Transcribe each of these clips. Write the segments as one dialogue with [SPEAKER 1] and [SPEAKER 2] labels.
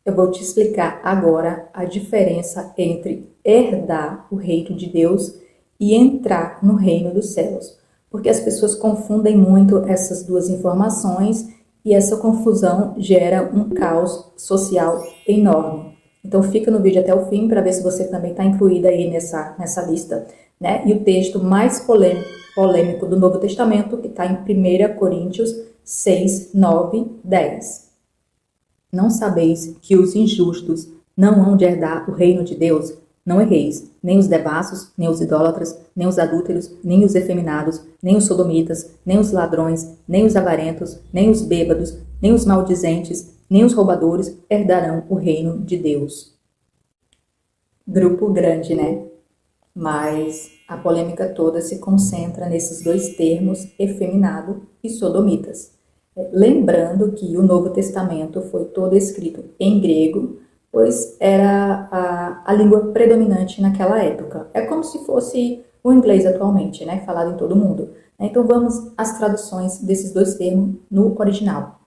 [SPEAKER 1] Eu vou te explicar agora a diferença entre herdar o reino de Deus e entrar no reino dos céus, porque as pessoas confundem muito essas duas informações e essa confusão gera um caos social enorme. Então fica no vídeo até o fim para ver se você também está incluída aí nessa lista, né? E o texto mais polêmico do Novo Testamento, que está em 1 Coríntios 6, 9, 10. Não sabeis que os injustos não hão de herdar o reino de Deus? Não erreis, nem os devassos, nem os idólatras, nem os adúlteros, nem os efeminados, nem os sodomitas, nem os ladrões, nem os avarentos, nem os bêbados, nem os maldizentes, nem os roubadores herdarão o reino de Deus. Grupo grande, né? Mas a polêmica toda se concentra nesses dois termos, efeminado e sodomitas. Lembrando que o Novo Testamento foi todo escrito em grego, pois era a língua predominante naquela época. É como se fosse o inglês atualmente, né, falado em todo o mundo. Então vamos às traduções desses dois termos no original.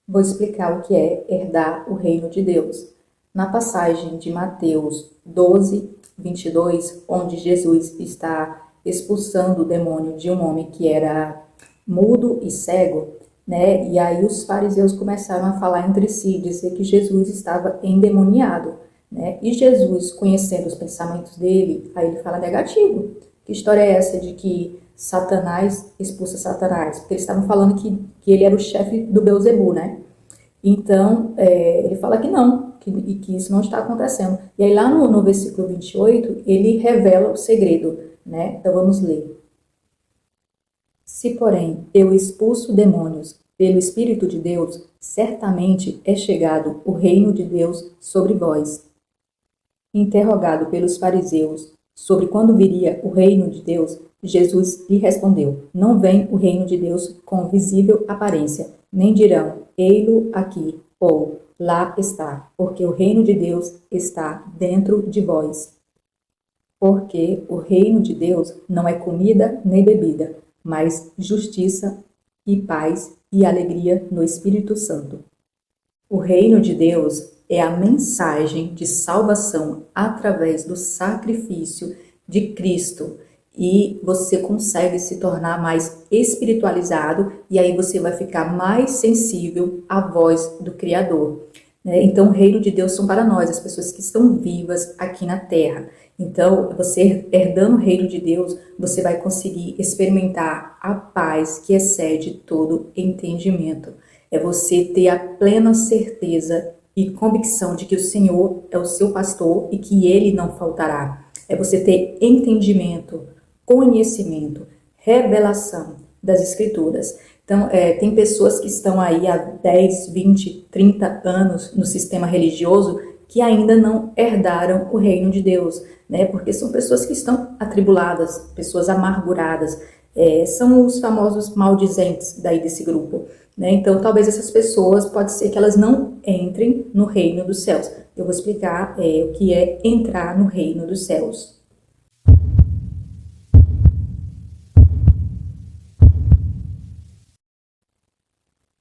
[SPEAKER 1] Vou explicar o que é herdar o reino de Deus. Na passagem de Mateus 12, 22, onde Jesus está expulsando o demônio de um homem que era mudo e cego, né? E aí os fariseus começaram a falar entre si, dizer que Jesus estava endemoniado, né? E Jesus, conhecendo os pensamentos dele, aí ele fala negativo. Que história é essa de que Satanás expulsa Satanás? Porque eles estavam falando que ele era o chefe do Beelzebul, né? Então, ele fala que não, que isso não está acontecendo. E aí lá no versículo 28, ele revela o segredo, né? Então vamos ler. Se, porém, eu expulso demônios pelo Espírito de Deus, certamente é chegado o reino de Deus sobre vós. Interrogado pelos fariseus sobre quando viria o reino de Deus, Jesus lhe respondeu: não vem o reino de Deus com visível aparência, nem dirão, ei-lo aqui, ou lá está, porque o reino de Deus está dentro de vós. Porque o reino de Deus não é comida nem bebida, mas justiça e paz e alegria no Espírito Santo. O reino de Deus é a mensagem de salvação através do sacrifício de Cristo. E você consegue se tornar mais espiritualizado e aí você vai ficar mais sensível à voz do Criador. Então, o reino de Deus são para nós, as pessoas que estão vivas aqui na Terra. Então, você herdando o reino de Deus, você vai conseguir experimentar a paz que excede todo entendimento. É você ter a plena certeza e convicção de que o Senhor é o seu pastor e que Ele não faltará. É você ter entendimento, conhecimento, revelação das Escrituras. Então, tem pessoas que estão aí há 10, 20, 30 anos no sistema religioso que ainda não herdaram o reino de Deus, né? Porque são pessoas que estão atribuladas, pessoas amarguradas, são os famosos maldizentes daí desse grupo, né? Então, talvez essas pessoas, pode ser que elas não entrem no reino dos céus. Eu vou explicar o que é entrar no reino dos céus.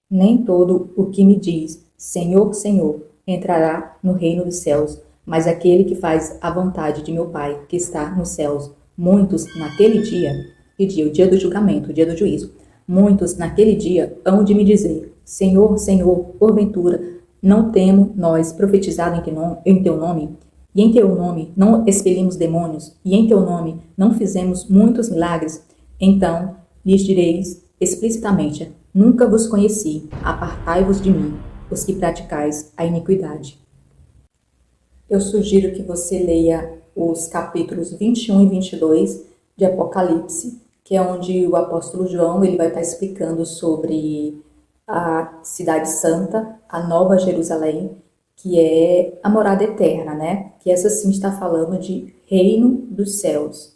[SPEAKER 1] Nem todo o que me diz, Senhor, Senhor, entrará no reino dos céus, mas aquele que faz a vontade de meu Pai, que está nos céus. Muitos naquele dia, o dia do julgamento, o dia do juízo, muitos naquele dia hão de me dizer, Senhor, Senhor, porventura, não temos nós profetizado em teu nome? E em teu nome não expelimos demônios? E em teu nome não fizemos muitos milagres? Então lhes direis explicitamente, nunca vos conheci, apartai-vos de mim, os que praticais a iniquidade. Eu sugiro que você leia os capítulos 21 e 22 de Apocalipse, que é onde o apóstolo João ele vai estar explicando sobre a cidade santa, a Nova Jerusalém, que é a morada eterna, né? Que essa sim está falando de reino dos céus.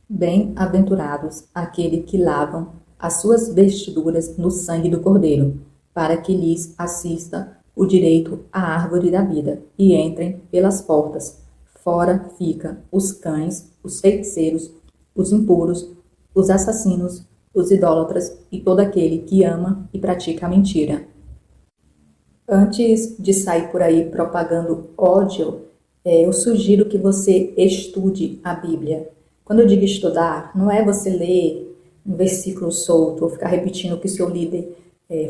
[SPEAKER 1] Bem-aventurados aqueles que lavam as suas vestiduras no sangue do Cordeiro, para que lhes assista o direito à árvore da vida, e entrem pelas portas. Fora fica os cães, os feiticeiros, os impuros, os assassinos, os idólatras e todo aquele que ama e pratica a mentira. Antes de sair por aí propagando ódio, eu sugiro que você estude a Bíblia. Quando eu digo estudar, não é você ler um versículo solto ou ficar repetindo o que o seu líder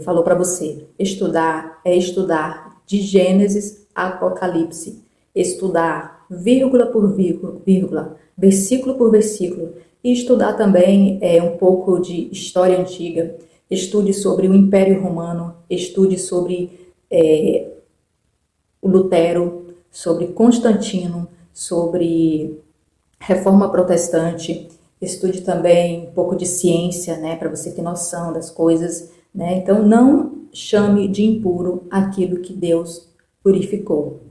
[SPEAKER 1] falou para você. Estudar é estudar de Gênesis a Apocalipse. Estudar vírgula por vírgula, versículo por versículo. E estudar também um pouco de história antiga. Estude sobre o Império Romano, estude sobre o Lutero, sobre Constantino, sobre Reforma Protestante. Estude também um pouco de ciência, né, para você ter noção das coisas, né? Então não chame de impuro aquilo que Deus purificou.